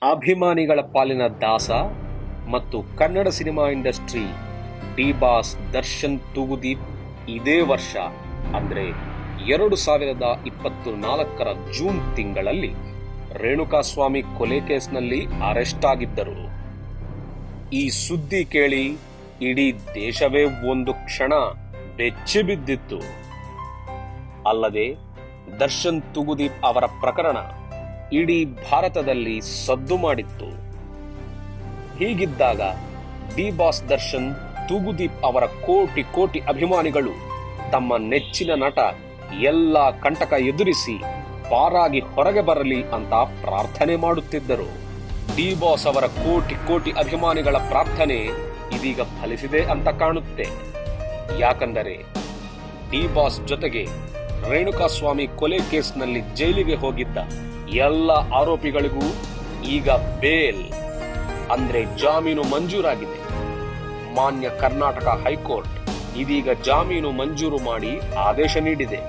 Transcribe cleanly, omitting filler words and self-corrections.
ಅಭಿಮಾನಿಗಳ ಪಾಲಿನ ದಾಸ ಮತ್ತು Kannada cinema industry D boss Darshan Thoogudeep ಇದೇ ವರ್ಷ ಅಂದ್ರೆ 2024 ಜೂನ್ ತಿಂಗಳಲ್ಲಿ ರೇಣುಕಾಸ್ವಾಮಿ ಕೊಲೆ ಕೇಸ್ನಲ್ಲಿ ಅರೆಸ್ಟ್ ಆಗಿದ್ದರು. ಈ ಸುದ್ದಿ ಕೇಳಿ ಇಡೀ ದೇಶವೇ ಒಂದು ಕ್ಷಣ ಬೆಚ್ಚಿ ಬಿದ್ದಿತ್ತು. ಅಲ್ಲದೆ ದರ್ಶನ್ ತೂಗುದೀಪ್ ಅವರ ಪ್ರಕರಣ ಇಡೀ ಭಾರತದಲ್ಲಿ ಸದ್ದು ಮಾಡಿತ್ತು. ಹೀಗಿದ್ದಾಗ ಡಿ ಬಾಸ್ ದರ್ಶನ್ ತೂಗುದೀಪ್ ಅವರ ಕೋಟಿ ಕೋಟಿ ಅಭಿಮಾನಿಗಳು ತಮ್ಮ ನೆಚ್ಚಿನ ನಟ ಎಲ್ಲ ಕಂಟಕ ಎದುರಿಸಿ ಪಾರಾಗಿ ಹೊರಗೆ ಬರಲಿ ಅಂತ ಪ್ರಾರ್ಥನೆ ಮಾಡುತ್ತಿದ್ದರು. ಡಿ ಬಾಸ್ ಅವರ ಕೋಟಿ ಕೋಟಿ ಅಭಿಮಾನಿಗಳ ಪ್ರಾರ್ಥನೆ ಇದೀಗ ಫಲಿಸಿದೆ ಅಂತ ಕಾಣುತ್ತೆ. ಯಾಕಂದರೆ ಡಿ ಬಾಸ್ ಜೊತೆಗೆ ರೇಣುಕಾಸ್ವಾಮಿ ಕೊಲೆ ಕೇಸ್ನಲ್ಲಿ ಜೈಲಿಗೆ ಹೋಗಿದ್ದ ಎಲ್ಲ ಆರೋಪಿಗಳಿಗೂ ಈಗ ಬೇಲ್ ಅಂದ್ರೆ ಜಾಮೀನು ಮಂಜೂರಾಗಿದೆ. ಮಾನ್ಯ ಕರ್ನಾಟಕ ಹೈಕೋರ್ಟ್ ಇದೀಗ ಜಾಮೀನು ಮಂಜೂರು ಮಾಡಿ ಆದೇಶ ನೀಡಿದೆ.